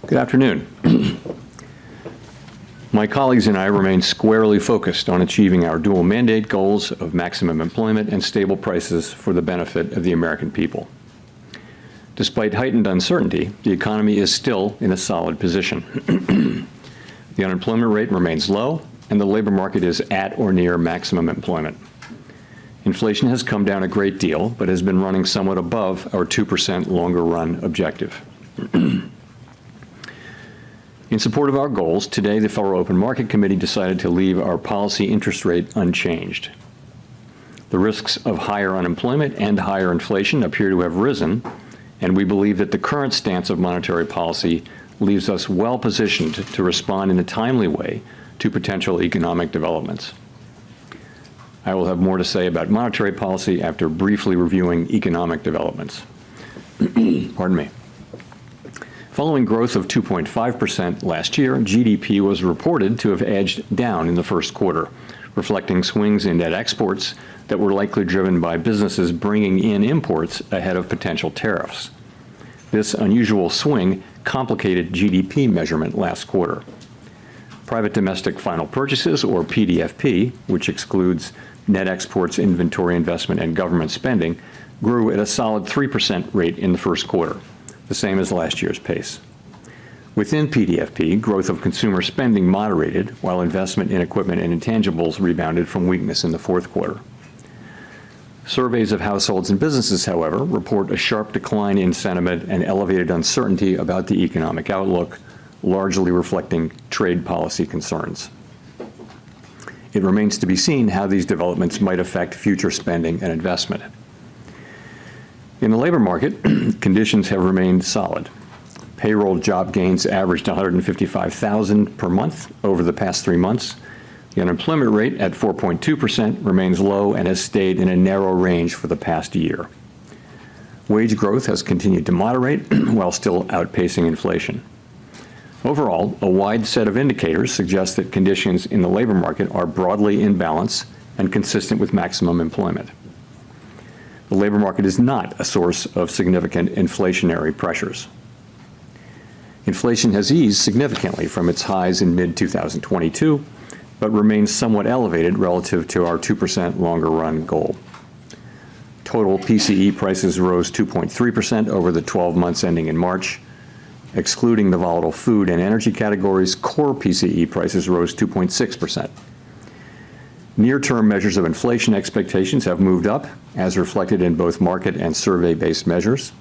Good afternoon. My colleagues and I remain squarely focused on achieving our dual mandate goals of maximum employment and stable prices for the benefit of the American people. Despite heightened uncertainty, the economy is still in a solid position. The unemployment rate remains low, and the labor market is at or near maximum employment. Inflation has come down a great deal, but has been running somewhat above our 2% longer run objective. In support of our goals, today the Federal Open Market Committee decided to leave our policy interest rate unchanged. The risks of higher unemployment and higher inflation appear to have risen, and we believe that the current stance of monetary policy leaves us well positioned to respond in a timely way to potential economic developments. I will have more to say about monetary policy after briefly reviewing economic developments. Pardon me. Following growth of 2.5% last year, GDP was reported to have edged down in the first quarter, reflecting swings in net exports that were likely driven by businesses bringing in imports ahead of potential tariffs. This unusual swing complicated GDP measurement last quarter. Private domestic final purchases, or PDFP, which excludes net exports, inventory investment, and government spending, grew at a solid 3% rate in the first quarter, the same as last year's pace. Within PDFP, growth of consumer spending moderated, while investment in equipment and intangibles rebounded from weakness in the fourth quarter. Surveys of households and businesses, however, report a sharp decline in sentiment and elevated uncertainty about the economic outlook, largely reflecting trade policy concerns. It remains to be seen how these developments might affect future spending and investment. In the labor market, conditions have remained solid. Payroll job gains averaged 155,000 per month over the past 3 months. The unemployment rate at 4.2% remains low and has stayed in a narrow range for the past year. Wage growth has continued to moderate while still outpacing inflation. Overall, a wide set of indicators suggest that conditions in the labor market are broadly in balance and consistent with maximum employment. The labor market is not a source of significant inflationary pressures. Inflation has eased significantly from its highs in mid-2022, but remains somewhat elevated relative to our 2% longer run goal. Total PCE prices rose 2.3% over the 12 months ending in March. Excluding the volatile food and energy categories, core PCE prices rose 2.6%. Near-term measures of inflation expectations have moved up, as reflected in both market and survey-based measures.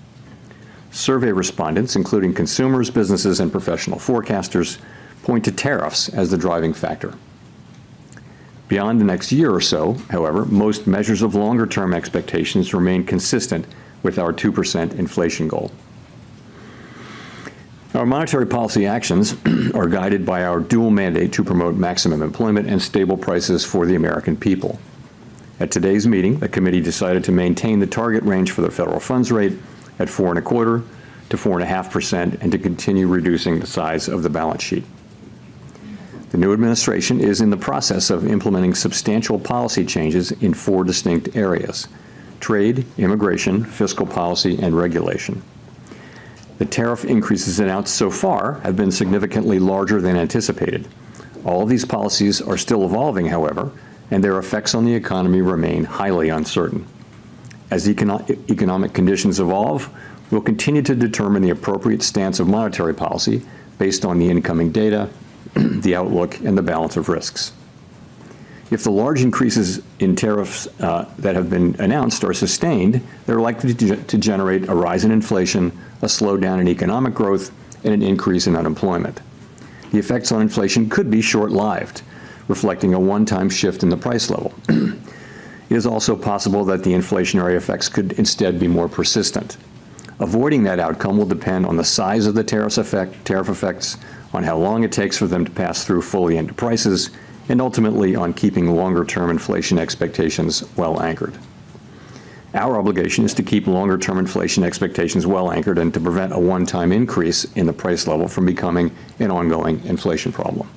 Survey respondents, including consumers, businesses, and professional forecasters, point to tariffs as the driving factor. Beyond the next year or so, however, most measures of longer-term expectations remain consistent with our 2% inflation goal. Our monetary policy actions are guided by our dual mandate to promote maximum employment and stable prices for the American people. At today's meeting, the committee decided to maintain the target range for the federal funds rate at 4.25% to 4.5% and to continue reducing the size of the balance sheet. The new administration is in the process of implementing substantial policy changes in 4 distinct areas: trade, immigration, fiscal policy, and regulation. The tariff increases announced so far have been significantly larger than anticipated. All of these policies are still evolving, however, and their effects on the economy remain highly uncertain. As economic conditions evolve, we'll continue to determine the appropriate stance of monetary policy based on the incoming data, the outlook, and the balance of risks. If the large increases in tariffs that have been announced are sustained, they're likely to generate a rise in inflation, a slowdown in economic growth, and an increase in unemployment. The effects on inflation could be short-lived, reflecting a one-time shift in the price level. It is also possible that the inflationary effects could instead be more persistent. Avoiding that outcome will depend on the size of the tariff effects, on how long it takes for them to pass through fully into prices, and ultimately on keeping longer-term inflation expectations well anchored. Our obligation is to keep longer-term inflation expectations well anchored and to prevent a one-time increase in the price level from becoming an ongoing inflation problem.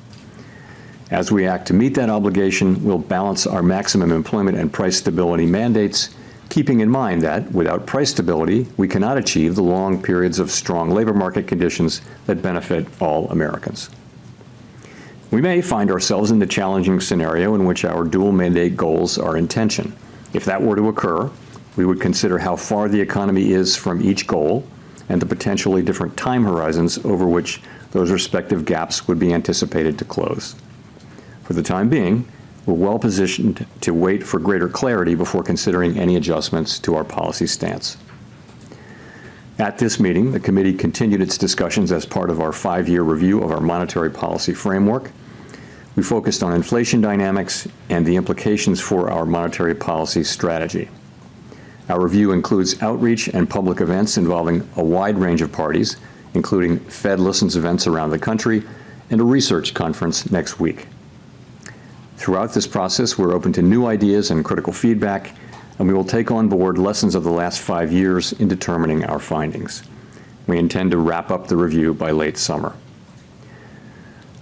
As we act to meet that obligation, we'll balance our maximum employment and price stability mandates, keeping in mind that without price stability, we cannot achieve the long periods of strong labor market conditions that benefit all Americans. We may find ourselves in the challenging scenario in which our dual mandate goals are in tension. If that were to occur, we would consider how far the economy is from each goal and the potentially different time horizons over which those respective gaps would be anticipated to close. For the time being, we're well positioned to wait for greater clarity before considering any adjustments to our policy stance. At this meeting, the committee continued its discussions as part of our 5-year review of our monetary policy framework. We focused on inflation dynamics and the implications for our monetary policy strategy. Our review includes outreach and public events involving a wide range of parties, including Fed Listens events around the country and a research conference next week. Throughout this process, we're open to new ideas and critical feedback, and we will take on board lessons of the last 5 years in determining our findings. We intend to wrap up the review by late summer.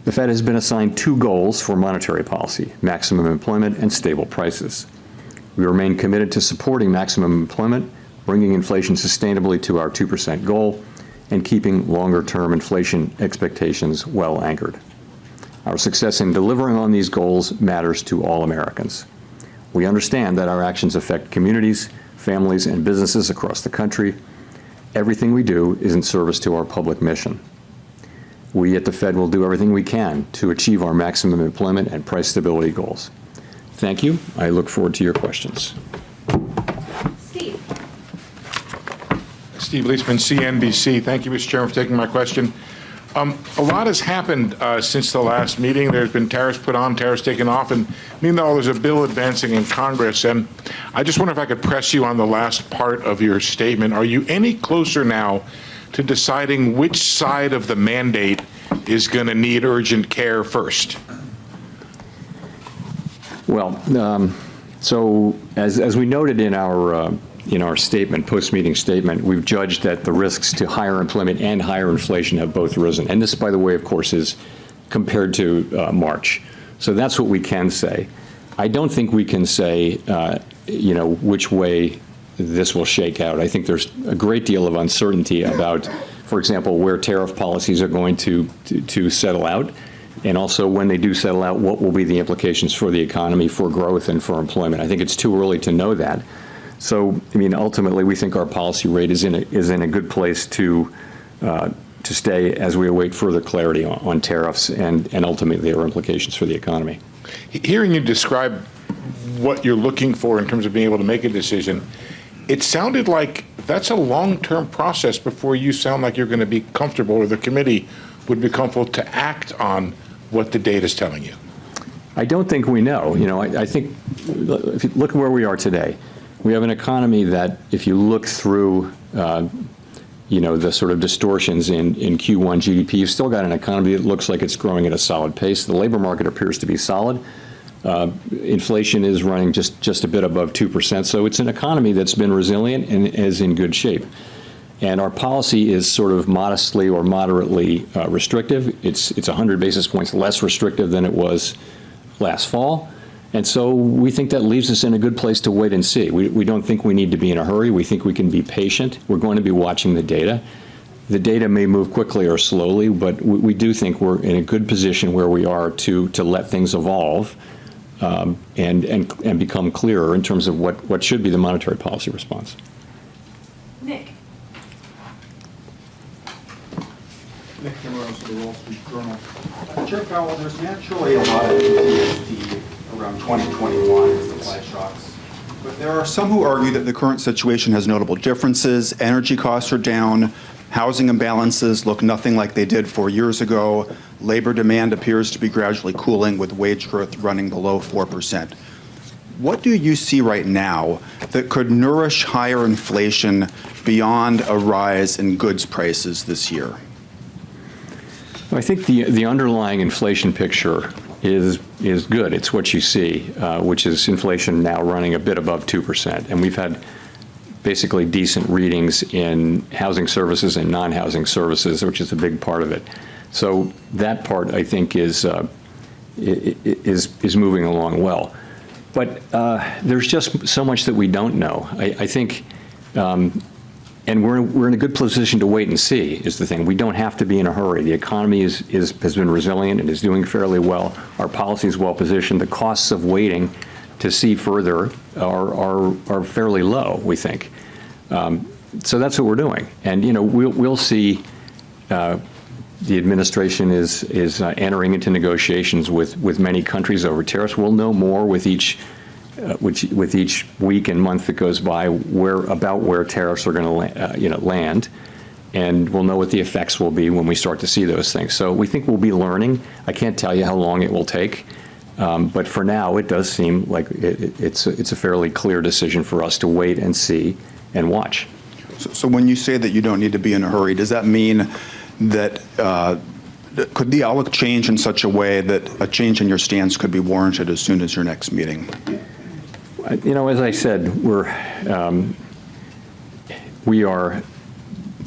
The Fed has been assigned 2 goals for monetary policy: maximum employment and stable prices. We remain committed to supporting maximum employment, bringing inflation sustainably to our 2% goal, and keeping longer-term inflation expectations well anchored. Our success in delivering on these goals matters to all Americans. We understand that our actions affect communities, families, and businesses across the country. Everything we do is in service to our public mission. We at the Fed will do everything we can to achieve our maximum employment and price stability goals. Thank you. I look forward to your questions. Steve Leisman, CNBC. Thank you, Mr. Chairman, for taking my question. A lot has happened since the last meeting. There's been tariffs put on, tariffs taken off, and meanwhile, there's a bill advancing in Congress. And I just wonder if I could press you on the last part of your statement. Are you any closer now to deciding which side of the mandate is going to need urgent care first? Well, so as we noted in our statement, post-meeting statement, we've judged that the risks to higher employment and higher inflation have both risen. And this, by the way, of course, is compared to March. So that's what we can say. I don't think we can say, which way this will shake out. I think there's a great deal of uncertainty about, for example, where tariff policies are going to settle out. And also, when they do settle out, what will be the implications for the economy, for growth, and for employment? I think it's too early to know that. So, I mean, ultimately, we think our policy rate is in a good place to stay as we await further clarity on tariffs and ultimately their implications for the economy. Hearing you describe what you're looking for in terms of being able to make a decision, it sounded like that's a long-term process before you sound like you're going to be comfortable, or the committee would be comfortable to act on what the data is telling you. I don't think we know. I think if you look where we are today, we have an economy that, if you look through, the sort of distortions in Q1 GDP, you've still got an economy that looks like it's growing at a solid pace. The labor market appears to be solid. Inflation is running just a bit above 2%. So it's an economy that's been resilient and is in good shape. And our policy is sort of modestly or moderately restrictive. It's 100 basis points less restrictive than it was last fall. And so we think that leaves us in a good place to wait and see. We don't think we need to be in a hurry. We think we can be patient. We're going to be watching the data. The data may move quickly or slowly, but we do think we're in a good position where we are to let things evolve and become clearer in terms of what should be the monetary policy response. Nick. Nick Kimmerer of the Wall Street Journal. Chair Powell, there's naturally a lot of PTSD around 2021 supply shocks. But there are some who argue that the current situation has notable differences. Energy costs are down. Housing imbalances look nothing like they did 4 years ago. Labor demand appears to be gradually cooling, with wage growth running below 4%. What do you see right now that could nourish higher inflation beyond a rise in goods prices this year? I think the underlying inflation picture is good. It's what you see, which is inflation now running a bit above 2%. And we've had basically decent readings in housing services and non-housing services, which is a big part of it. So that part, I think, is is moving along well. But there's just so much that we don't know. I think, and we're in a good position to wait and see, is the thing. We don't have to be in a hurry. The economy has been resilient and is doing fairly well. Our policy is well positioned. The costs of waiting to see further are fairly low, we think. So that's what we're doing. And, you know, we'll see. The administration is entering into negotiations with many countries over tariffs. We'll know more with each week and month that goes by where tariffs are going to land, and we'll know what the effects will be when we start to see those things. So we think we'll be learning. I can't tell you how long it will take, but for now it does seem like it's a fairly clear decision for us to wait and see and watch. So when you say that you don't need to be in a hurry, does that mean that could the outlook change in such a way that a change in your stance could be warranted as soon as your next meeting? You know, as I said, we are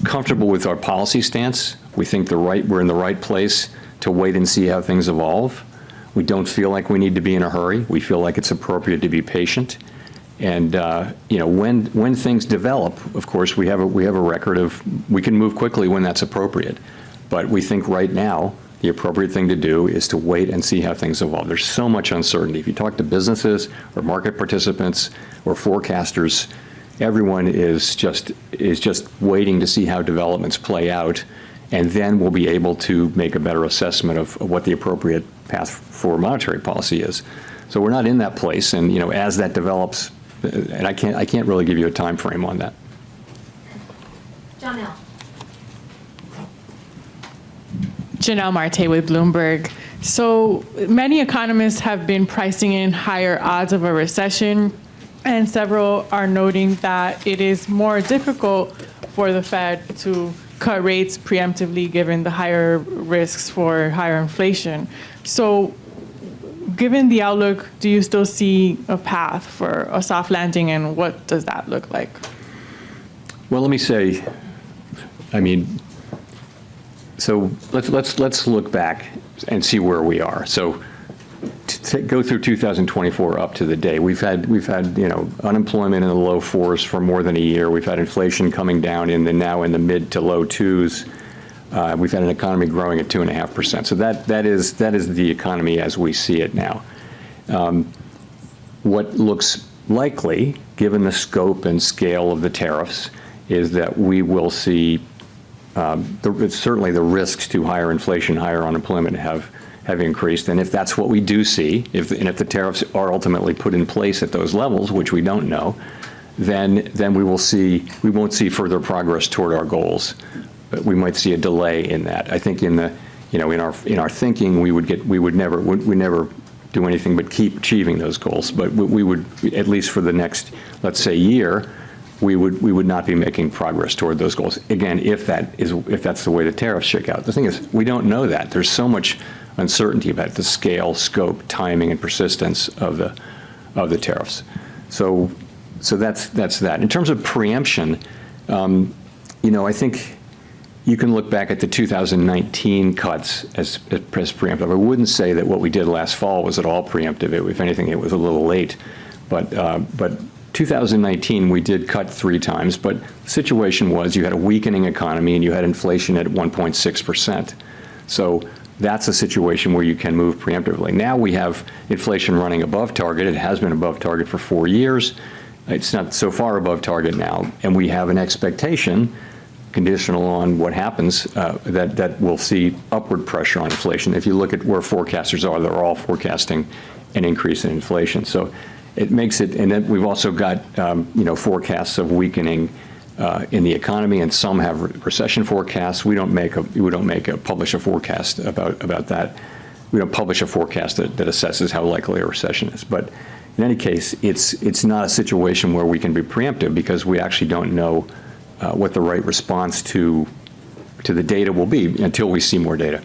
comfortable with our policy stance. We think we're in the right place to wait and see how things evolve. We don't feel like we need to be in a hurry. We feel like it's appropriate to be patient. And you know, when things develop, of course, we have a record of we can move quickly when that's appropriate. But we think right now the appropriate thing to do is to wait and see how things evolve. There's so much uncertainty. If you talk to businesses or market participants or forecasters, everyone is just waiting to see how developments play out, and then we'll be able to make a better assessment of what the appropriate path for monetary policy is. So we're not in that place, and you know, as that develops. And I can't really give you a time frame on that. Janelle. Janelle Marte with Bloomberg. So many economists have been pricing in higher odds of a recession, and several are noting that it is more difficult for the Fed to cut rates preemptively given the higher risks for higher inflation. So given the outlook, do you still see a path for a soft landing, and what does that look like? Well, let me say, I mean, so let's look back and see where we are. So to go through 2024 up to the day, we've had you know, unemployment in the low 4s for more than a year. We've had inflation coming down now in the mid to low 2s. We've had an economy growing at 2.5%. So that is the economy as we see it now. What looks likely, given the scope and scale of the tariffs, is that we will see certainly the risks to higher inflation, higher unemployment have increased. And if that's what we do see, if the tariffs are ultimately put in place at those levels, which we don't know, then we won't see further progress toward our goals. We might see a delay in that. I think in our thinking, we would never do anything but keep achieving those goals. But we would, at least for the next, let's say, year, we would not be making progress toward those goals. Again, if that's the way the tariffs shake out. The thing is, we don't know that. There's so much uncertainty about the scale, scope, timing, and persistence of the tariffs. So that's that. In terms of preemption, you know, I think you can look back at the 2019 cuts as preemptive. I wouldn't say that what we did last fall was at all preemptive. If anything, it was a little late. But 2019, we did cut 3 times. But the situation was you had a weakening economy and you had inflation at 1.6%. So that's a situation where you can move preemptively. Now we have inflation running above target. It has been above target for 4 years. It's not so far above target now. And we have an expectation, conditional on what happens, that we'll see upward pressure on inflation. If you look at where forecasters are, they're all forecasting an increase in inflation. So it makes it, and then we've also got you know, forecasts of weakening in the economy, and some have recession forecasts. We don't publish a forecast about that. We don't publish a forecast that assesses how likely a recession is. But in any case, it's not a situation where we can be preemptive because we actually don't know what the right response to the data will be until we see more data.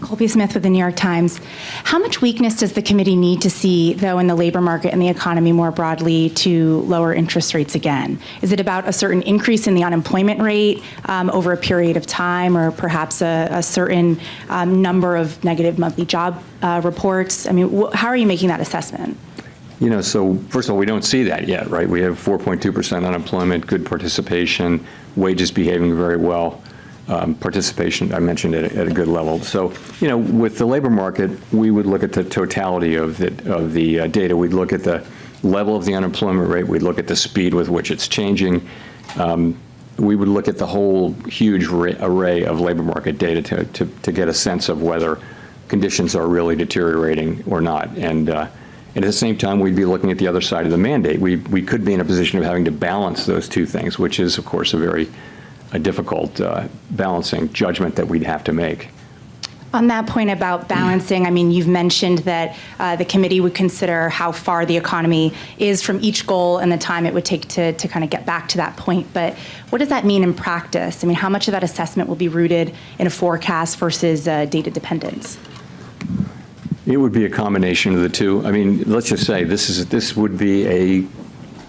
Colby Smith with the New York Times. How much weakness does the committee need to see, though, in the labor market and the economy more broadly to lower interest rates again? Is it about a certain increase in the unemployment rate over a period of time, or perhaps a certain number of negative monthly job reports? I mean, how are you making that assessment? You know, so first of all, we don't see that yet, right? We have 4.2% unemployment, good participation, wages behaving very well, participation, I mentioned, at a good level. So, you know, with the labor market, we would look at the totality of the data. We'd look at the level of the unemployment rate. We'd look at the speed with which it's changing. We would look at the whole huge array of labor market data to get a sense of whether conditions are really deteriorating or not. And at the same time, we'd be looking at the other side of the mandate. We could be in a position of having to balance those two things, which is, of course, a difficult balancing judgment that we'd have to make. On that point about balancing, I mean, you've mentioned that the committee would consider how far the economy is from each goal and the time it would take to kind of get back to that point. But what does that mean in practice? I mean, how much of that assessment will be rooted in a forecast versus data dependence? It would be a combination of the two. I mean, let's just say this would be a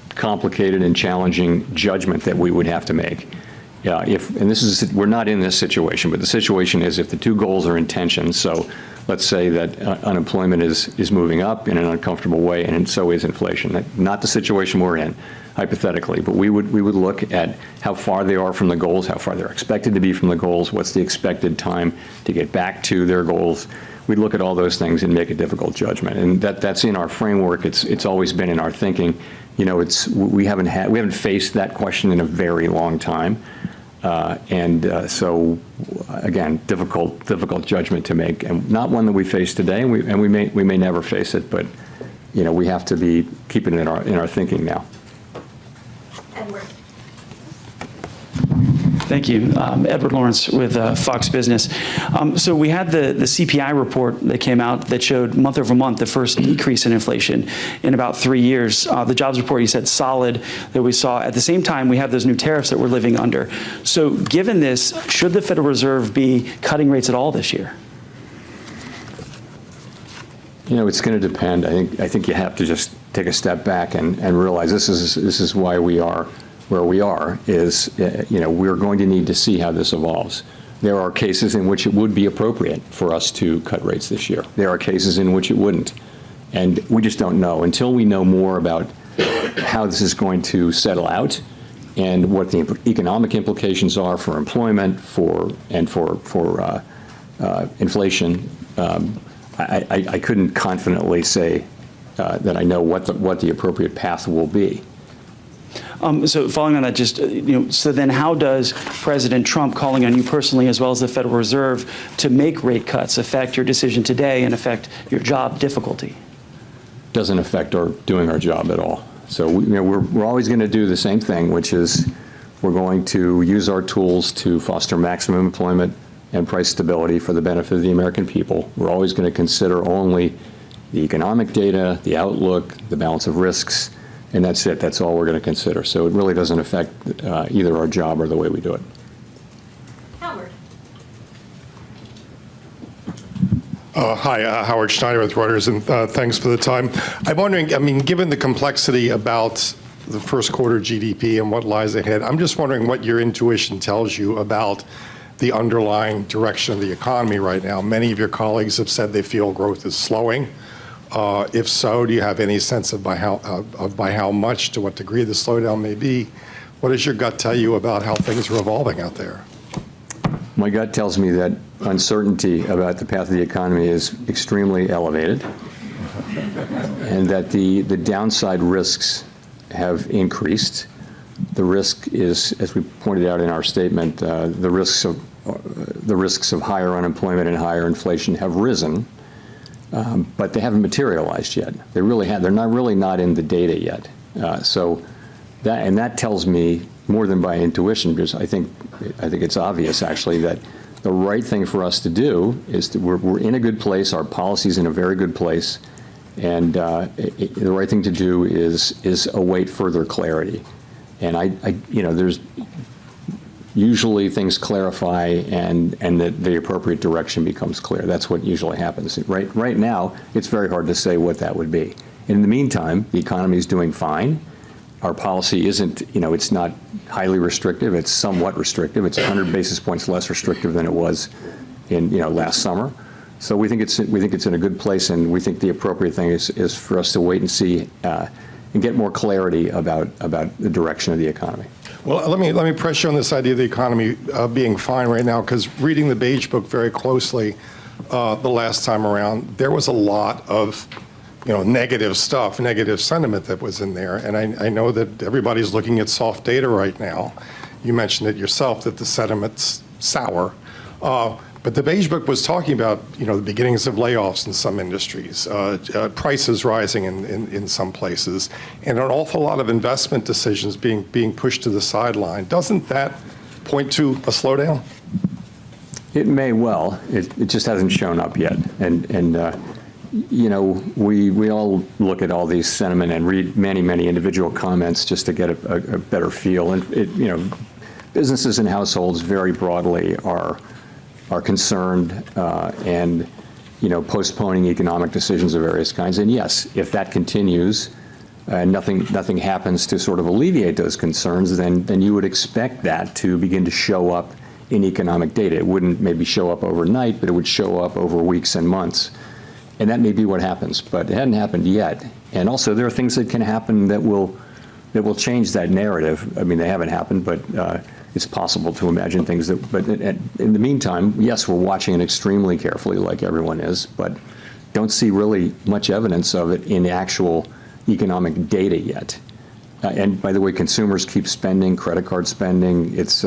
complicated and challenging judgment that we would have to make. Yeah, we're not in this situation, but the situation is if the two goals are in tension. So let's say that unemployment is moving up in an uncomfortable way, and so is inflation. Not the situation we're in, hypothetically, but we would look at how far they are from the goals, how far they're expected to be from the goals, what's the expected time to get back to their goals. We'd look at all those things and make a difficult judgment, and that's in our framework. It's always been in our thinking. You know, we haven't faced that question in a very long time. So again, difficult judgment to make, and not one that we face today, and we may never face it, but you know, we have to be keeping it in our thinking now. Edward. Thank you. Edward Lawrence with Fox Business. So we had the CPI report that came out that showed month over month the first decrease in inflation in about 3 years. The jobs report, you said, solid, that we saw. At the same time, we have those new tariffs that we're living under. So given this, should the Federal Reserve be cutting rates at all this year? You know, it's going to depend. I think you have to just take a step back and realize this is why we are where we are. Is you know, we're going to need to see how this evolves. There are cases in which it would be appropriate for us to cut rates this year. There are cases in which it wouldn't, and we just don't know until we know more about how this is going to settle out and what the economic implications are for employment, for inflation. I couldn't confidently say that I know what the appropriate path will be. So following on that, just, you know, so then how does President Trump calling on you personally, as well as the Federal Reserve, to make rate cuts affect your decision today and affect your job difficulty? Doesn't affect our doing our job at all. So we're always going to do the same thing, which is we're going to use our tools to foster maximum employment and price stability for the benefit of the American people. We're always going to consider only the economic data, the outlook, the balance of risks, and that's it. That's all we're going to consider. So it really doesn't affect either our job or the way we do it. Howard. Hi, Howard Schneider with Reuters, and thanks for the time. I'm wondering, I mean, given the complexity about the first quarter GDP and what lies ahead, I'm just wondering what your intuition tells you about the underlying direction of the economy right now. Many of your colleagues have said they feel growth is slowing. If so, do you have any sense of by how much, to what degree the slowdown may be? What does your gut tell you about how things are evolving out there? My gut tells me that uncertainty about the path of the economy is extremely elevated, and that the downside risks have increased. The risk is, as we pointed out in our statement, the risks of higher unemployment and higher inflation have risen, but they haven't materialized yet. They're not in the data yet. So that tells me more than by intuition, because I think it's obvious actually that the right thing for us to do is we're in a good place. Our policy's in a very good place, and the right thing to do is await further clarity. And usually things clarify and the appropriate direction becomes clear. That's what usually happens. Right now, it's very hard to say what that would be. In the meantime, the economy is doing fine. Our policy isn't, it's not highly restrictive. It's somewhat restrictive. It's 100 basis points less restrictive than it was in, last summer. So we think it's in a good place, and we think the appropriate thing is for us to wait and see and get more clarity about the direction of the economy. Well, let me press you on this idea of the economy being fine right now, because reading the Beige Book very closely the last time around, there was a lot of negative stuff, negative sentiment that was in there. And I know that everybody's looking at soft data right now. You mentioned it yourself that the sentiment's sour. But the Beige Book was talking about, the beginnings of layoffs in some industries, prices rising in some places, and an awful lot of investment decisions being pushed to the sideline. Doesn't that point to a slowdown? It may well. It just hasn't shown up yet. We all look at all these sentiment and read many individual comments just to get a better feel. And businesses and households very broadly are concerned and postponing economic decisions of various kinds. And yes, if that continues and nothing happens to sort of alleviate those concerns, then you would expect that to begin to show up in economic data. It wouldn't maybe show up overnight, but it would show up over weeks and months. And that may be what happens, but it hadn't happened yet. And also, there are things that can happen that will change that narrative. I mean, they haven't happened, but it's possible to imagine things that. But in the meantime, yes, we're watching it extremely carefully, like everyone is, but don't see really much evidence of it in actual economic data yet. And by the way, consumers keep spending, credit card spending. It's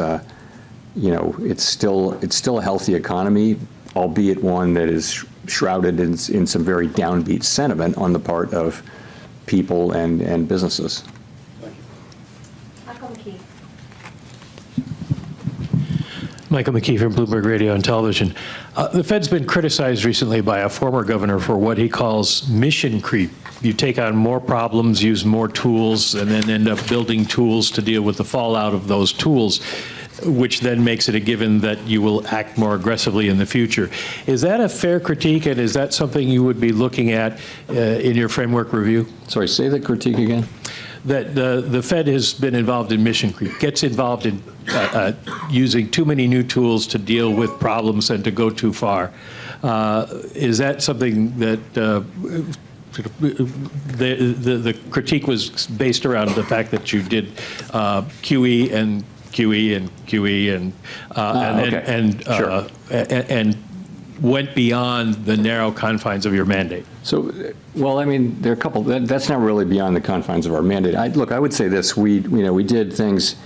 it's still a healthy economy, albeit one that is shrouded in some very downbeat sentiment on the part of people and businesses. Michael McKee. Michael McKee from Bloomberg Radio and Television. The Fed's been criticized recently by a former governor for what he calls mission creep. You take on more problems, use more tools, and then end up building tools to deal with the fallout of those tools, which then makes it a given that you will act more aggressively in the future. Is that a fair critique, and is that something you would be looking at in your framework review? Sorry, say the critique again. That the Fed has been involved in mission creep, gets involved in using too many new tools to deal with problems and to go too far. Is that something that the critique was based around the fact that you did QE and QE and QE and went beyond the narrow confines of your mandate? So, well, I mean, there are a couple. That's not really beyond the confines of our mandate. Look, I would say this: we did things.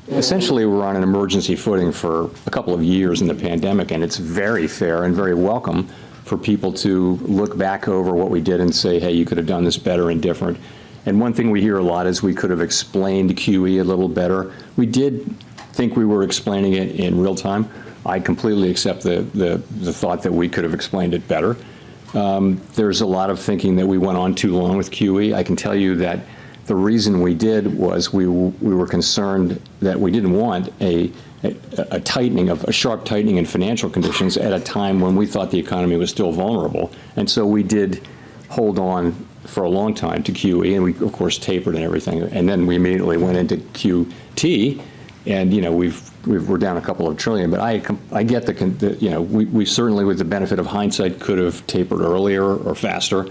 Essentially, we're on an emergency footing for a couple of years in the pandemic, and it's very fair and very welcome for people to look back over what we did and say, hey, you could have done this better and different. And one thing we hear a lot is we could have explained QE a little better. We did think we were explaining it in real time. I completely accept the thought that we could have explained it better. There's a lot of thinking that we went on too long with QE. I can tell you that the reason we did was we were concerned that we didn't want a sharp tightening in financial conditions at a time when we thought the economy was still vulnerable. And so we did hold on for a long time to QE, and we of course tapered and everything. And then we immediately went into QT, and we're down a couple of trillion. But I get we certainly, with the benefit of hindsight, could have tapered earlier or faster.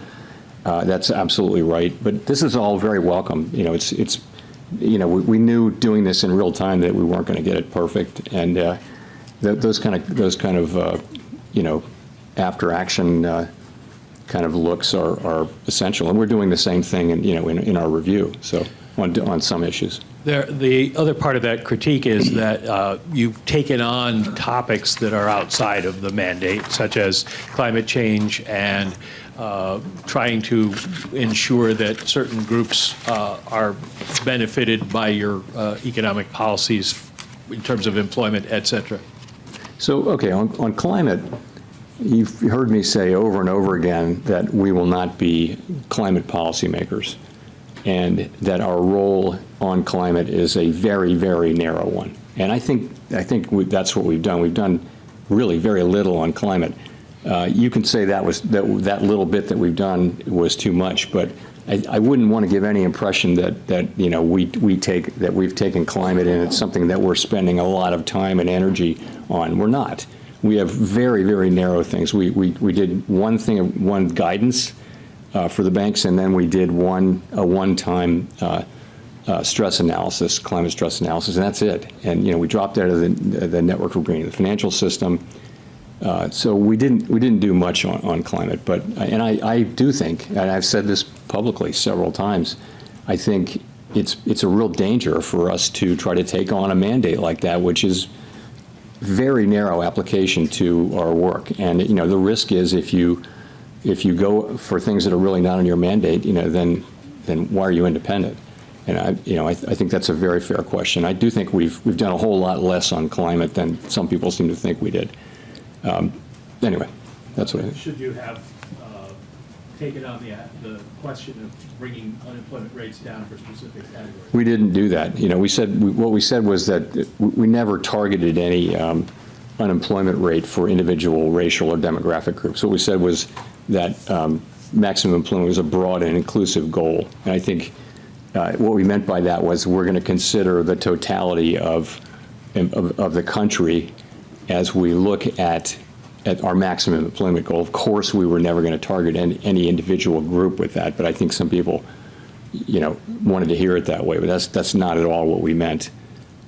That's absolutely right. But this is all very welcome. We knew doing this in real time that we weren't going to get it perfect, and those kind of after action kind of looks are essential, and we're doing the same thing in our review. So on some issues. The other part of that critique is that you've taken on topics that are outside of the mandate, such as climate change and trying to ensure that certain groups are benefited by your economic policies in terms of employment, et cetera. So, okay, on climate, you've heard me say over and over again that we will not be climate policymakers. and that our role on climate is a very, very narrow one. And I think that's what we've done. We've done really very little on climate. You can say that little bit that we've done was too much, but I wouldn't want to give any impression that you know we've taken climate and it's something that we're spending a lot of time and energy on. We're not. We have very, very narrow things. We did one guidance for the banks, and then we did a one-time stress analysis, climate stress analysis, and that's it. And you know, we dropped out of the network for greening the financial system. So we didn't do much on climate, but I do think, and I've said this publicly several times, I think it's a real danger for us to try to take on a mandate like that, which is very narrow application to our work. And you know, the risk is if you go for things that are really not on your mandate, you know, then why are you independent? And I think that's a very fair question. I do think we've done a whole lot less on climate than some people seem to think we did. Anyway, that's what I think. Should you have taken on the question of bringing unemployment rates down for specific categories? We didn't do that. You know, what we said was that we never targeted any unemployment rate for individual racial or demographic groups. What we said was that maximum employment was a broad and inclusive goal. And I think what we meant by that was we're going to consider the totality of the country as we look at our maximum employment goal. Of course, we were never going to target any individual group with that, but I think some people, you know, wanted to hear it that way, but that's not at all what we meant.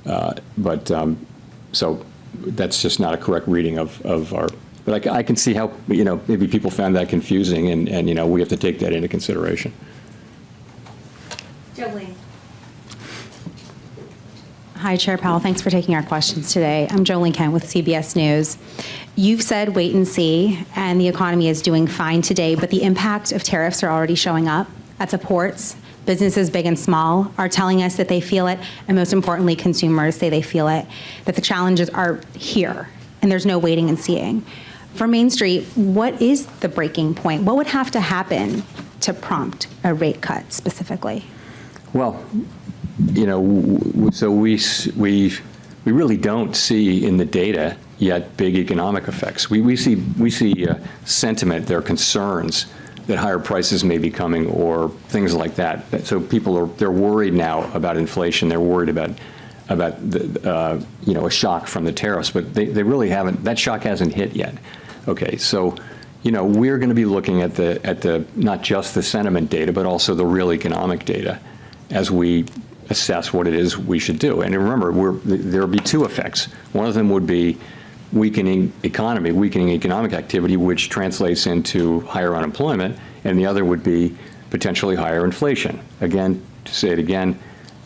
So that's just not a correct reading of our, but I can see how, you know, maybe people found that confusing, and you know, we have to take that into consideration. Jolene. Hi, Chair Powell. Thanks for taking our questions today. I'm Jolene Kent with CBS News. You've said wait and see, and the economy is doing fine today, but the impact of tariffs are already showing up at the ports. Businesses, big and small, are telling us that they feel it, and most importantly, consumers say they feel it, that the challenges are here, and there's no waiting and seeing. For Main Street, what is the breaking point? What would have to happen to prompt a rate cut specifically? Well, you know, so we really don't see in the data yet big economic effects. We see sentiment, there are concerns that higher prices may be coming or things like that. So they're worried now about inflation. They're worried about the, you know, a shock from the tariffs, but they really haven't. That shock hasn't hit yet. Okay, so you know, we're going to be looking at the not just the sentiment data, but also the real economic data as we assess what it is we should do. And remember, there would be two effects. One of them would be weakening economic activity, which translates into higher unemployment, and the other would be potentially higher inflation. Again, to say it again,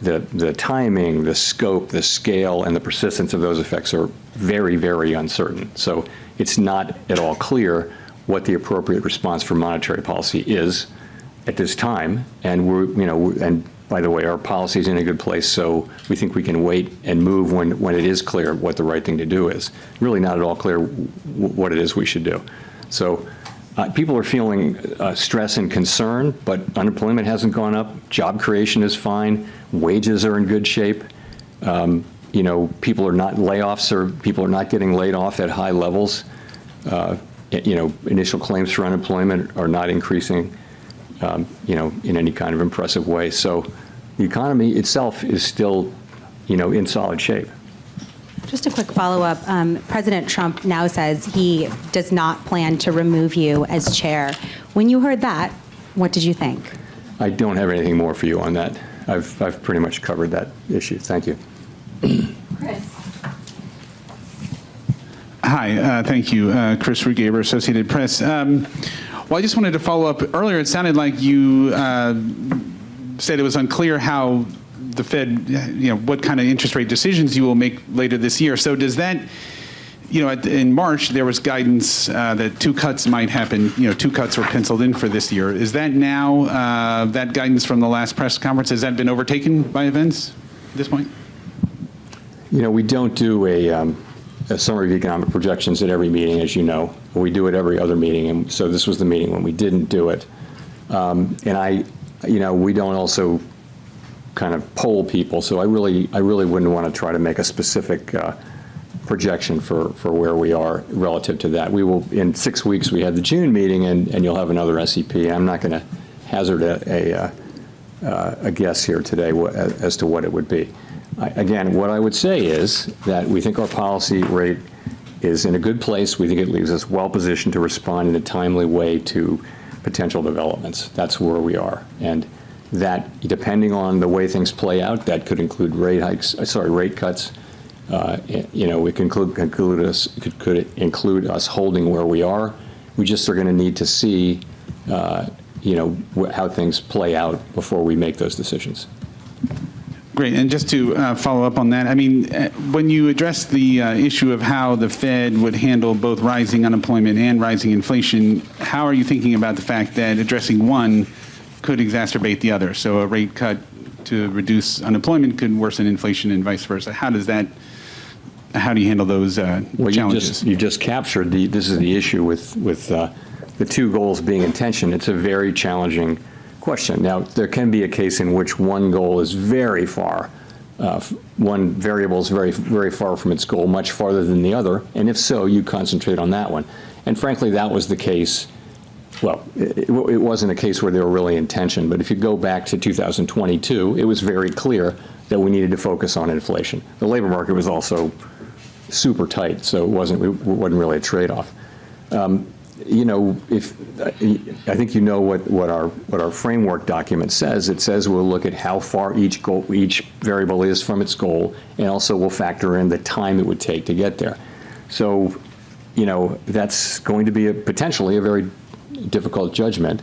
the timing, the scope, the scale, and the persistence of those effects are very, very uncertain. So it's not at all clear what the appropriate response for monetary policy is at this time. And and by the way, our policy is in a good place, so we think we can wait and move when it is clear what the right thing to do is. Really not at all clear what it is we should do. So people are feeling stress and concern, but unemployment hasn't gone up. Job creation is fine. Wages are in good shape. You know, people are not getting laid off at high levels. You know, initial claims for unemployment are not increasing. You know, in any kind of impressive way. So the economy itself is still, you know, in solid shape. Just a quick follow-up. President Trump now says he does not plan to remove you as chair. When you heard that, what did you think? I don't have anything more for you on that. I've pretty much covered that issue. Thank you. Chris. Hi, thank you. Chris Rugaber, Associated Press. Well, I just wanted to follow up. Earlier, it sounded like you said it was unclear how the Fed, you know, what kind of interest rate decisions you will make later this year. So does that, you know, in March, there was guidance that 2 cuts might happen, you know, 2 cuts were penciled in for this year. Is that now, that guidance from the last press conference, has that been overtaken by events at this point? You know, we don't do a summary of economic projections at every meeting, as you know. We do it every other meeting, and so this was the meeting when we didn't do it. And we don't also kind of poll people, so I really wouldn't want to try to make a specific projection for where we are relative to that. We will, in 6 weeks, we have the June meeting, and you'll have another SEP. I'm not going to hazard a guess here today as to what it would be. Again, what I would say is that we think our policy rate is in a good place. We think it leaves us well positioned to respond in a timely way to potential developments. That's where we are. And that, depending on the way things play out, that could include rate cuts. It could include us holding where we are. We just are going to need to see, how things play out before we make those decisions. Great. And just to follow up on that, I mean, when you address the issue of how the Fed would handle both rising unemployment and rising inflation, how are you thinking about the fact that addressing one could exacerbate the other? So a rate cut to reduce unemployment could worsen inflation and vice versa. How do you handle those challenges? You just captured this is the issue with the two goals being in tension. It's a very challenging question. Now, there can be a case in which one goal is very far, one variable is very, very far from its goal, much farther than the other, and if so, you concentrate on that one. And frankly, that was the case. Well, it wasn't a case where they were really in tension, but if you go back to 2022, it was very clear that we needed to focus on inflation. The labor market was also super tight, so it wasn't really a trade-off. I think what our framework document says. It says we'll look at how far each variable is from its goal, and also we'll factor in the time it would take to get there. So, that's going to be potentially a very difficult judgment,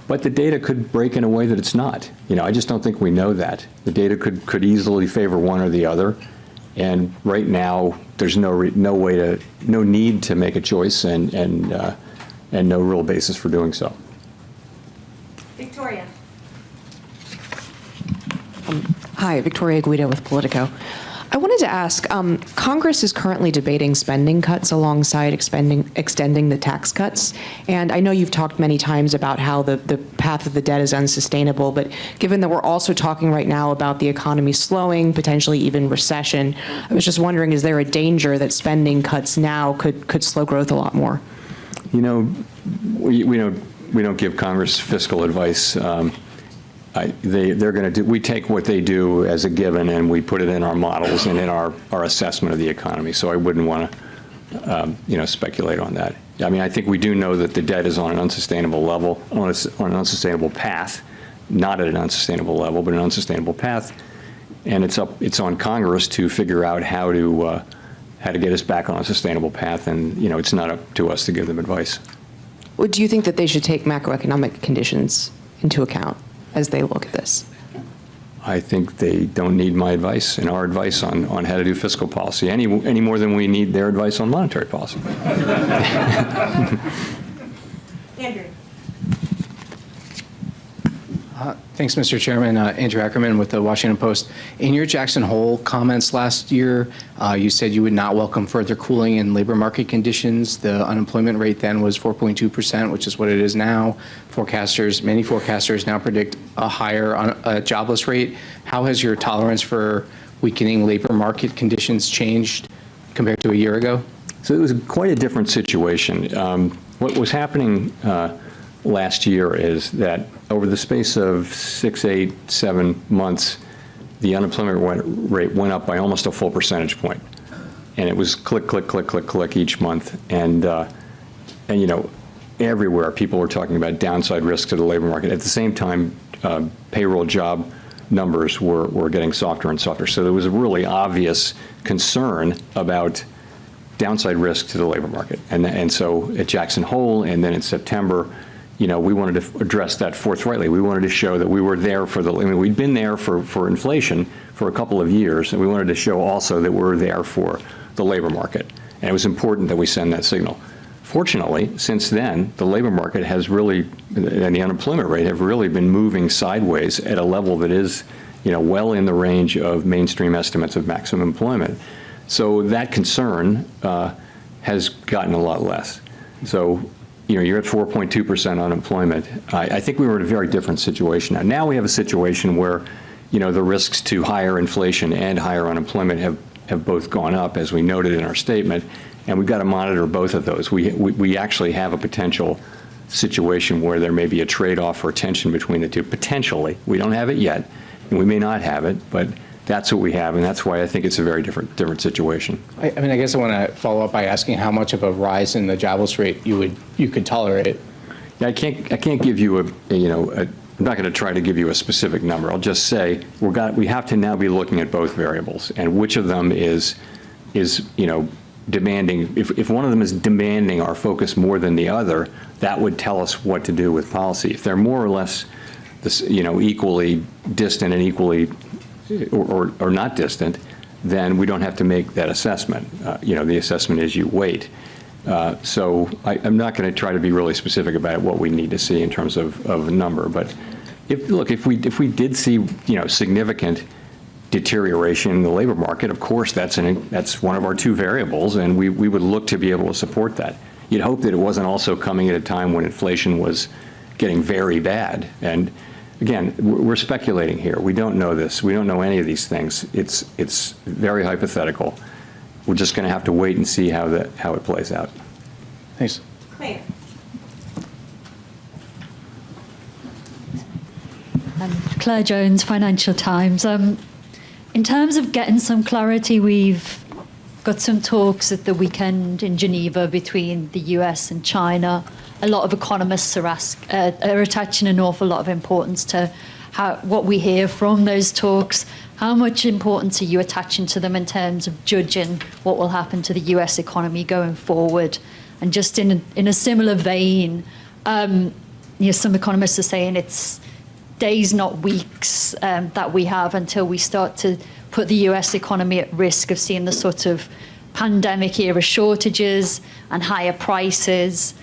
but the data could break in a way that it's not. I just don't think we know that. The data could easily favor one or the other, and right now there's no need to make a choice, and no real basis for doing so. Victoria. Hi, Victoria Guido with Politico. I wanted to ask, Congress is currently debating spending cuts alongside extending the tax cuts. And I know you've talked many times about how the path of the debt is unsustainable, but given that we're also talking right now about the economy slowing, potentially even recession, I was just wondering, is there a danger that spending cuts now could slow growth a lot more? We don't give Congress fiscal advice. We take what they do as a given, and we put it in our models and in our assessment of the economy. So I wouldn't want to, speculate on that. I mean, I think we do know that the debt is on an unsustainable level, on an unsustainable path, not at an unsustainable level, but an unsustainable path. And it's on Congress to figure out how to get us back on a sustainable path, and it's not up to us to give them advice. Well, do you think that they should take macroeconomic conditions into account as they look at this? I think they don't need my advice and our advice on how to do fiscal policy any more than we need their advice on monetary policy. Andrew. Thanks, Mr. Chairman. Andrew Ackerman with the Washington Post. In your Jackson Hole comments last year, you said you would not welcome further cooling in labor market conditions. The unemployment rate then was 4.2%, which is what it is now. Many forecasters now predict a higher jobless rate. How has your tolerance for weakening labor market conditions changed compared to a year ago? So it was quite a different situation. What was happening last year is that over the space of 6, 8, 7 months, the unemployment rate went up by almost a full percentage point. And it was click, click, click, click, click each month. And everywhere people were talking about downside risk to the labor market. At the same time, payroll job numbers were getting softer and softer. So there was a really obvious concern about downside risk to the labor market. And so at Jackson Hole and then in September, we wanted to address that forthrightly. We wanted to show that we were there we'd been there for inflation for a couple of years, and we wanted to show also that we're there for the labor market. And it was important that we send that signal. Fortunately, since then, the labor market has really, and the unemployment rate have really been moving sideways at a level that is, well in the range of mainstream estimates of maximum employment. So that concern has gotten a lot less. So, you're at 4.2% unemployment. I think we were in a very different situation. Now we have a situation where, the risks to higher inflation and higher unemployment have both gone up, as we noted in our statement, and we've got to monitor both of those. We actually have a potential situation where there may be a trade-off or tension between the two, potentially. We don't have it yet, and we may not have it, but that's what we have, and that's why I think it's a very different situation. I guess I want to follow up by asking how much of a rise in the jobless rate you could tolerate. Yeah, I can't give you I'm not going to try to give you a specific number. I'll just say we have to now be looking at both variables and which of them is demanding. If one of them is demanding our focus more than the other, that would tell us what to do with policy. If they're more or less equally distant and equally or not distant, then we don't have to make that assessment. The assessment is you wait. So I'm not going to try to be really specific about what we need to see in terms of a number. But if we did see significant deterioration in the labor market, of course that's one of our two variables, and we would look to be able to support that. You'd hope that it wasn't also coming at a time when inflation was getting very bad. And again, we're speculating here. We don't know this. We don't know any of these things. It's very hypothetical. We're just going to have to wait and see how it plays out. Thanks. Mayor. Claire Jones, Financial Times. In terms of getting some clarity, we've got some talks at the weekend in Geneva between the US and China. A lot of economists are attaching an awful lot of importance to what we hear from those talks. How much importance are you attaching to them in terms of judging what will happen to the US economy going forward? And just in a similar vein, some economists are saying it's days, not weeks, that we have until we start to put the US economy at risk of seeing the sort of pandemic era shortages and higher prices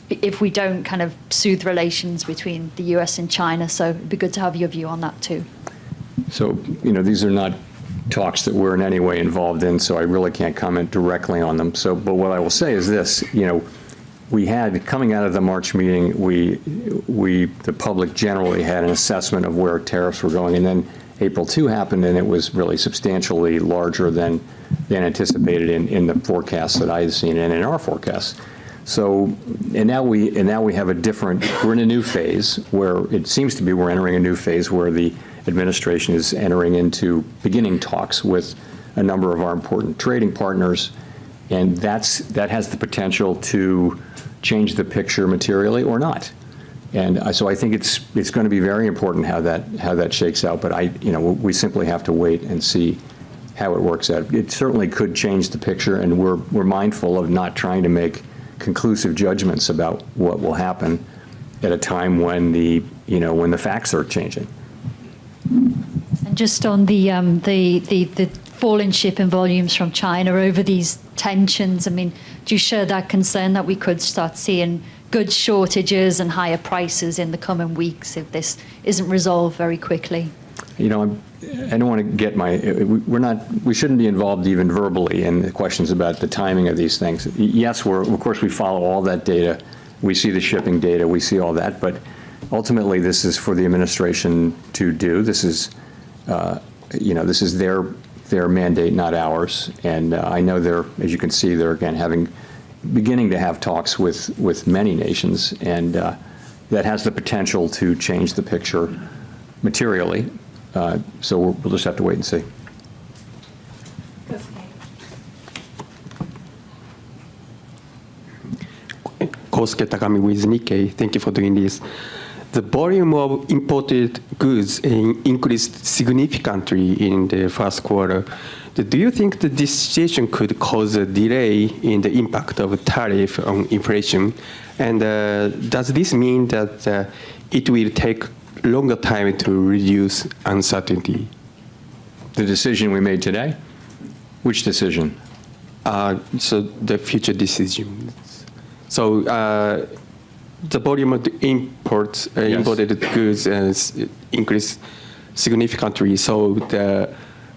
if we don't kind of soothe relations between the US and China. So it'd be good to have your view on that too. So, these are not talks that we're in any way involved in, so I really can't comment directly on them. So, but what I will say is this, we had, coming out of the March meeting, the public generally had an assessment of where tariffs were going, and then April 2 happened, and it was really substantially larger than anticipated in the forecasts that I had seen and in our forecasts. So, and now we have we're in a new phase where it seems to be we're entering a new phase where the administration is beginning talks with a number of our important trading partners, and that has the potential to change the picture materially or not. And so I think it's going to be very important how that shakes out. But we simply have to wait and see how it works out. It certainly could change the picture, and we're mindful of not trying to make conclusive judgments about what will happen at a time when the facts are changing. And just on the fall in shipping volumes from China over these tensions, do you share that concern that we could start seeing goods shortages and higher prices in the coming weeks if this isn't resolved very quickly? I don't want to get we shouldn't be involved even verbally in the questions about the timing of these things. Yes, of course we follow all that data. We see the shipping data, we see all that, but ultimately this is for the administration to do. This is, this is their mandate, not ours. And I know as you can see, they're again beginning to have talks with many nations, and that has the potential to change the picture materially. So we'll just have to wait and see. Kosuke Takami with Nikkei. Thank you for doing this. The volume of imported goods increased significantly in the first quarter. Do you think that this situation could cause a delay in the impact of tariff on inflation? And does this mean that it will take longer time to reduce uncertainty? The decision we made today? Which decision? So the future decisions. So the volume of the imported goods increased significantly. So the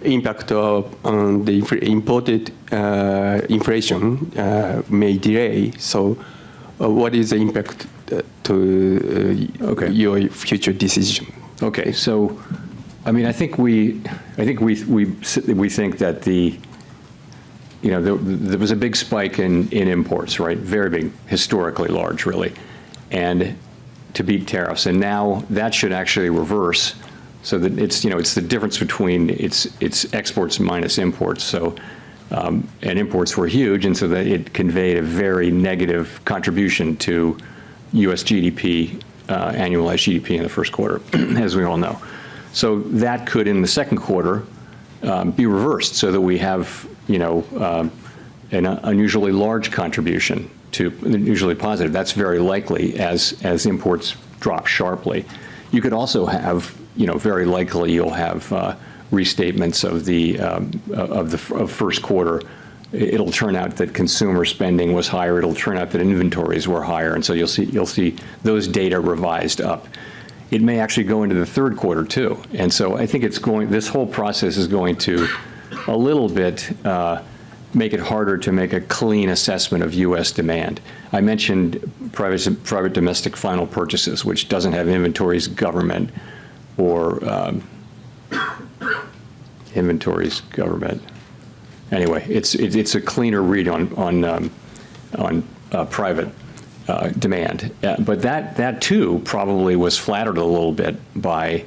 impact on the imported inflation may delay. So what is the impact to your future decision? Okay, so, I mean, I think we think that there was a big spike in imports, right? Very big, historically large, really, and to beat tariffs. And now that should actually reverse, so that it's the difference between it's exports minus imports. So, and imports were huge, and so that it conveyed a very negative contribution to U.S. GDP, annualized GDP in the first quarter, as we all know. So that could, in the second quarter, be reversed, so that we have, an unusually large contribution to, usually positive. That's very likely as imports drop sharply. You could also have, very likely you'll have restatements of first quarter. It'll turn out that consumer spending was higher. It'll turn out that inventories were higher, and so you'll see those data revised up. It may actually go into the third quarter too, and so I think this whole process is going to a little bit make it harder to make a clean assessment of U.S. demand. I mentioned private domestic final purchases, which doesn't have inventories, government, or inventories, government. Anyway, it's a cleaner read on private demand, but that too probably was flattered a little bit by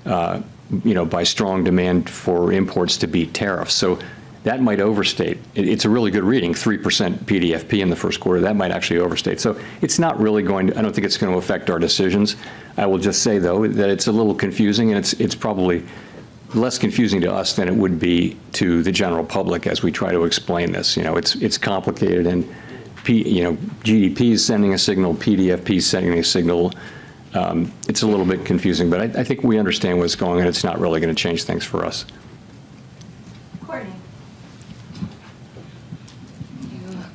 by strong demand for imports to beat tariffs. So that might overstate. It's a really good reading, 3% PDFP in the first quarter. That might actually overstate. So it's not really going to, I don't think it's going to affect our decisions. I will just say, though, that it's a little confusing, and it's probably less confusing to us than it would be to the general public as we try to explain this. It's complicated, and GDP is sending a signal, PDFP is sending a signal. It's a little bit confusing, but I think we understand what's going on. It's not really going to change things for us.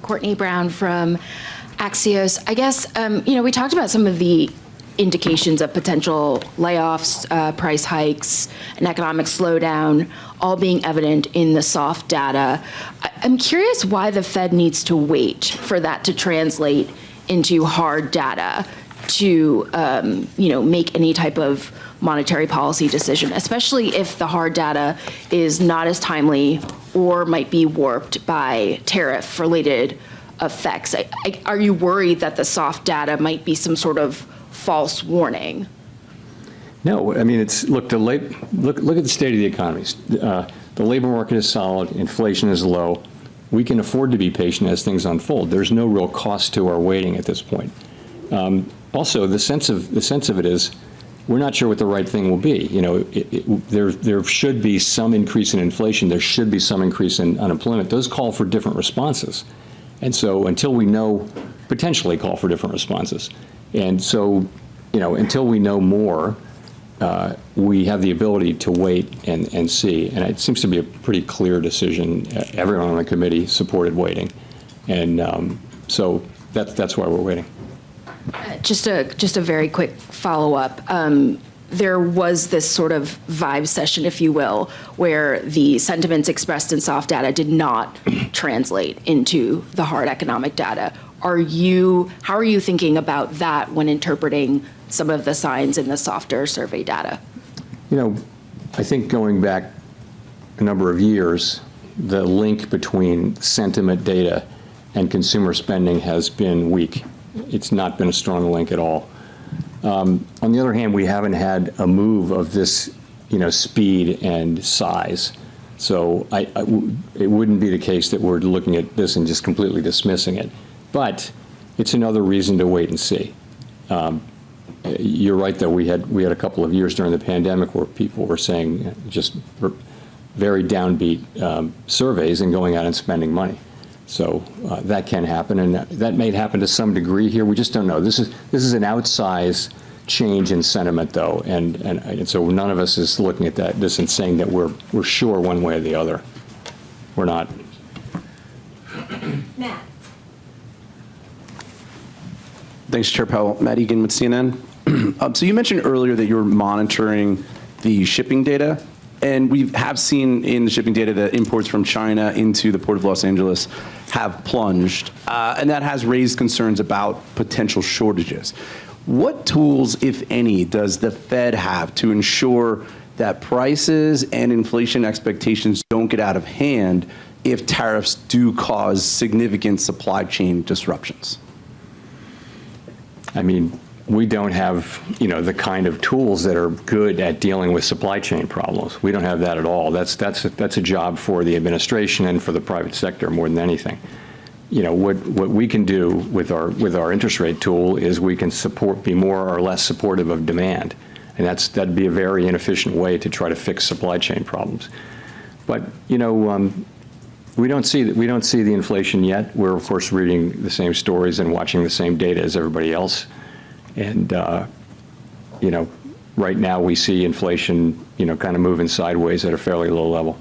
Courtney Brown from Axios. I guess, we talked about some of the indications of potential layoffs, price hikes, an economic slowdown, all being evident in the soft data. I'm curious why the Fed needs to wait for that to translate into hard data to, make any type of monetary policy decision, especially if the hard data is not as timely or might be warped by tariff-related effects. Are you worried that the soft data might be some sort of false warning? No, I mean, look at the state of the economies. The labor market is solid, inflation is low. We can afford to be patient as things unfold. There's no real cost to our waiting at this point. Also, the sense of it is, we're not sure what the right thing will be. There should be some increase in inflation. There should be some increase in unemployment. Those call for different responses. And so until we know, potentially call for different responses. And so, until we know more, we have the ability to wait and see. And it seems to be a pretty clear decision. Everyone on the committee supported waiting. And so that's why we're waiting. Just a very quick follow-up. There was this sort of vibe session, if you will, where the sentiments expressed in soft data did not translate into the hard economic data. How are you thinking about that when interpreting some of the signs in the softer survey data? I think going back a number of years, the link between sentiment data and consumer spending has been weak. It's not been a strong link at all. On the other hand, we haven't had a move of this, speed and size. So it wouldn't be the case that we're looking at this and just completely dismissing it. But it's another reason to wait and see. You're right, though. We had a couple of years during the pandemic where people were saying just very downbeat surveys and going out and spending money. So that can happen, and that may happen to some degree here. We just don't know. This is an outsized change in sentiment, though, and so none of us is looking at this and saying that we're sure one way or the other. We're not. Matt. Thanks, Chair Powell. Matt Egan with CNN. So you mentioned earlier that you were monitoring the shipping data And we have seen in the shipping data that imports from China into the Port of Los Angeles have plunged, and that has raised concerns about potential shortages. What tools, if any, does the Fed have to ensure that prices and inflation expectations don't get out of hand if tariffs do cause significant supply chain disruptions? I mean, we don't have, the kind of tools that are good at dealing with supply chain problems. We don't have that at all. That's a job for the administration and for the private sector more than anything. What we can do with our interest rate tool is we can be more or less supportive of demand, and that'd be a very inefficient way to try to fix supply chain problems. But we don't see the inflation yet. We're of course reading the same stories and watching the same data as everybody else. And, right now we see inflation, kind of moving sideways at a fairly low level.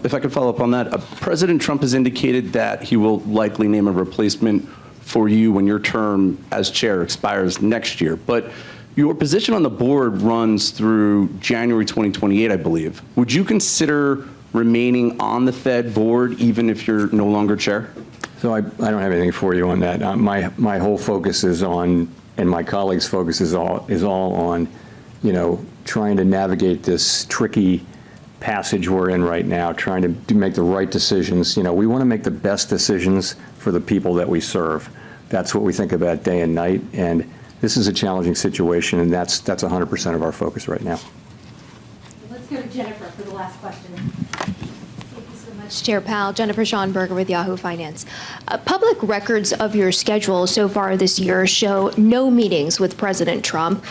If I could follow up on that, President Trump has indicated that he will likely name a replacement for you when your term as chair expires next year. But your position on the board runs through January 2028, I believe. Would you consider remaining on the Fed board even if you're no longer chair? So I don't have anything for you on that. My whole focus is on, and my colleagues' focus is all on, trying to navigate this tricky passage we're in right now, trying to make the right decisions. We want to make the best decisions for the people that we serve. That's what we think about day and night, and this is a challenging situation, and that's 100% of our focus right now. Let's go to Jennifer for the last question. Chair Powell, Jennifer Schonberger with Yahoo Finance. Public records of your schedule so far this year show no meetings with President Trump.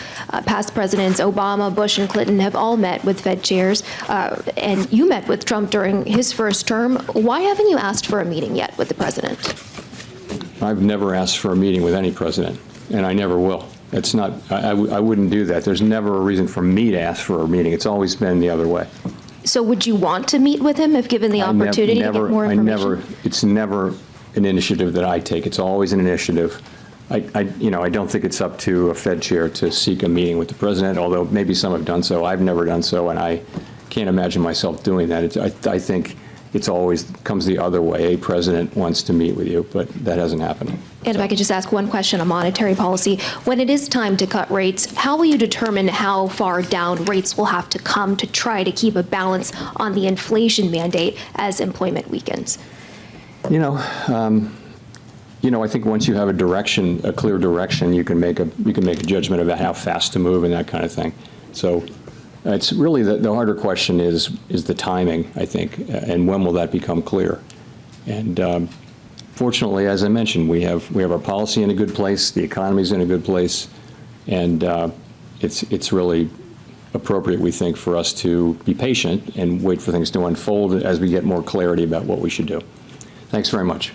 Past presidents Obama, Bush, and Clinton have all met with Fed chairs, and you met with Trump during his first term. Why haven't you asked for a meeting yet with the president? I've never asked for a meeting with any president, and I never will. It's not, I wouldn't do that. There's never a reason for me to ask for a meeting. It's always been the other way. So would you want to meet with him if given the opportunity to get more information? It's never an initiative that I take. It's always an initiative. I don't think it's up to a Fed chair to seek a meeting with the president, although maybe some have done so. I've never done so, and I can't imagine myself doing that. I think it's always comes the other way. A president wants to meet with you, but that hasn't happened. And if I could just ask one question on monetary policy. When it is time to cut rates, how will you determine how far down rates will have to come to try to keep a balance on the inflation mandate as employment weakens? I think once you have a clear direction, you can make a judgment about how fast to move and that kind of thing. So it's really the harder question is the timing, I think, and when will that become clear? And fortunately, as I mentioned, we have our policy in a good place, the economy's in a good place, and it's really appropriate, we think, for us to be patient and wait for things to unfold as we get more clarity about what we should do. Thanks very much.